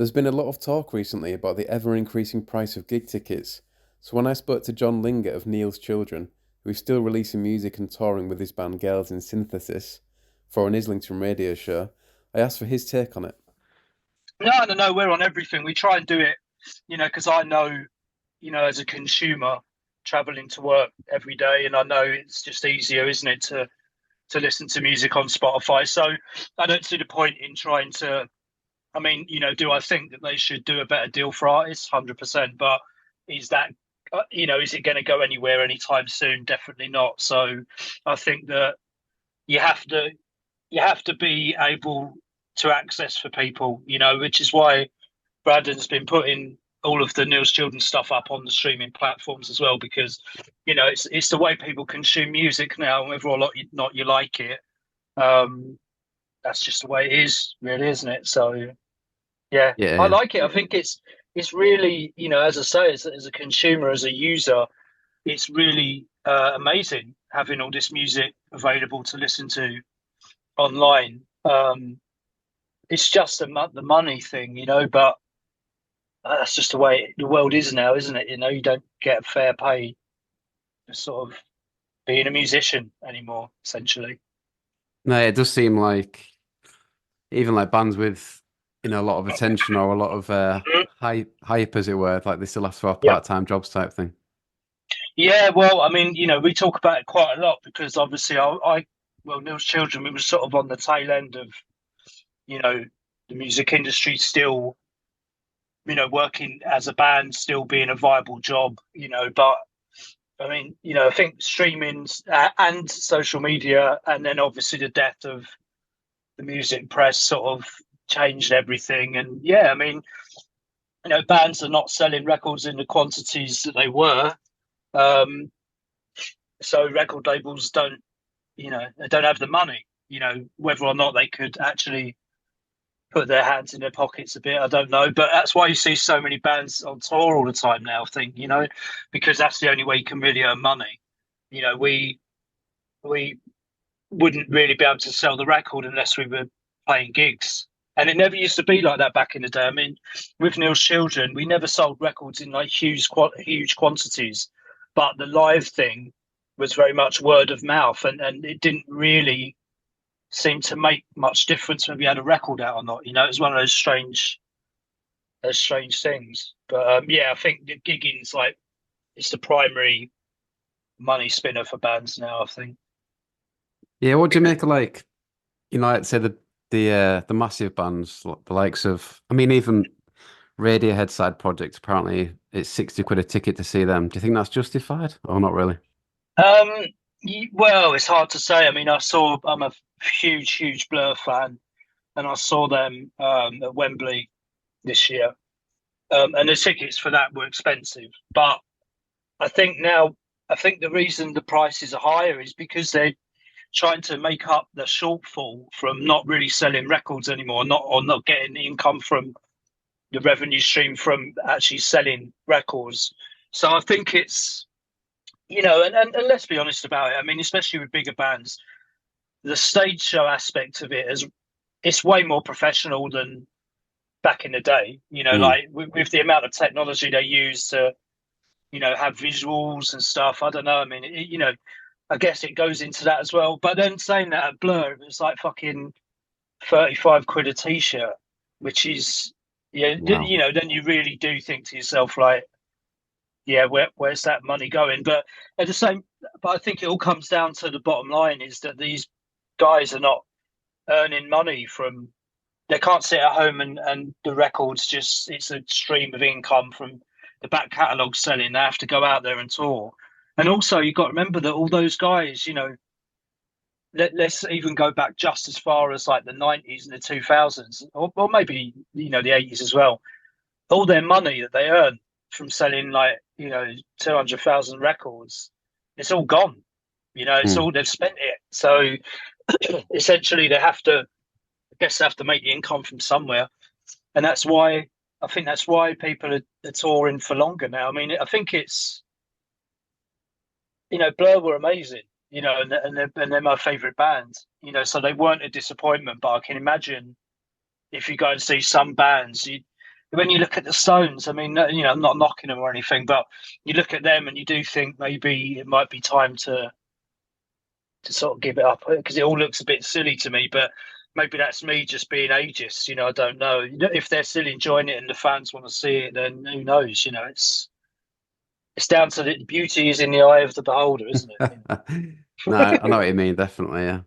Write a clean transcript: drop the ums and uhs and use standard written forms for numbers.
There's been a lot of talk recently about the ever increasing price of gig tickets. So when I spoke to John Linger of Neil's Children, who's still releasing music and touring with his band Girls in Synthesis for an Islington radio show, I asked for his take on it. No, no, no. We're on everything. We try and do it, because I know, as a consumer traveling to work every day, and I know it's just easier, isn't it, to listen to music on Spotify. So I don't see the point in trying to. I mean, do I think that they should do a better deal for artists? 100%. But is that, is it going to go anywhere anytime soon? Definitely not. So I think that you have to you have to be able to access for people, which is why Brandon's been putting all of the Neil's Children stuff up on the streaming platforms as well, because it's the way people consume music now, and whether or not you like it, um, that's just the way it is, really, isn't it? So yeah, I Yeah, like it. I think it's really, as I say, as a consumer, as a user, it's really amazing having all this music available to listen to online. It's just the money thing, but that's just the way the world is now, isn't it? You don't get fair pay for sort of being a musician anymore, essentially. no, it does seem like even like bands with a lot of attention or a lot of hype, as it were, like they still have to have Yeah. part-time jobs type thing. Yeah, well, I mean, we talk about it quite a lot because obviously well, Neil's Children, we were sort of on the tail end of, you know, the music industry still, working as a band, still being a viable job, but I mean, I think streaming and social media, and then obviously the death of the music press sort of changed everything. And yeah, I mean, bands are not selling records in the quantities that they were. Um, so record labels they don't have the money, whether or not they could actually put their hands in their pockets a bit, I don't know. But that's why you see so many bands on tour all the time now, I think, because that's the only way you can really earn money. We wouldn't really be able to sell the record unless we were playing gigs. And it never used to be like that back in the day. I mean, with Neil's Children, we never sold records in like huge quantities, but the live thing was very much word of mouth, and it didn't really seem to make much difference whether you had a record out or not. It was one of those strange things. But yeah, I think the gigging's like it's the primary money spinner for bands now, I think. Yeah, what do you make of like, like say the massive bands, the likes of, I mean, even Radiohead side projects, apparently it's 60 quid a ticket to see them. Do you think that's justified or not really? Um, well, it's hard to say. I mean, I'm a huge Blur fan, and I saw them at Wembley this year, and the tickets for that were expensive. But I think now, I think the reason the prices are higher is because they're trying to make up the shortfall from not really selling records anymore, not getting the income from the revenue stream from actually selling records. So I think it's and let's be honest about it. I mean, especially with bigger bands, the stage show aspect of it is it's way more professional than back in the day. Mm. Like with the amount of technology they use to have visuals and stuff. I don't know. I mean, I guess it goes into that as well. But then saying that at Blur, it was like fucking 35 quid a t-shirt, which is yeah, Wow. then you really do think to yourself like, yeah, where's that money going? But at the same, but I think it all comes down to the bottom line is that these guys are not earning money from. They can't sit at home and the records just it's a stream of income from the back catalogue selling. They have to go out there and tour. And also you've got to remember that all those guys, let's even go back just as far as like the 90s and the 2000s, or maybe, the 80s as well. All their money that they earn from selling like, 200,000 records, it's all gone. It's Mm. all they've spent it. So essentially I guess they have to make the income from somewhere. And I think that's why people are touring for longer now. I mean, I think it's, Blur were amazing, and they're my favorite band, so they weren't a disappointment. But I can imagine if you go and see some bands, when you look at the Stones, I mean, you know, I'm not knocking them or anything, but you look at them and you do think maybe it might be time to sort of give it up because it all looks a bit silly to me. But maybe that's me just being ageist. You know, I don't know. If they're still enjoying it and the fans want to see it, then who knows? You know, it's down to the beauty is in the eye of the beholder, isn't it? No, I know what you mean, definitely, yeah.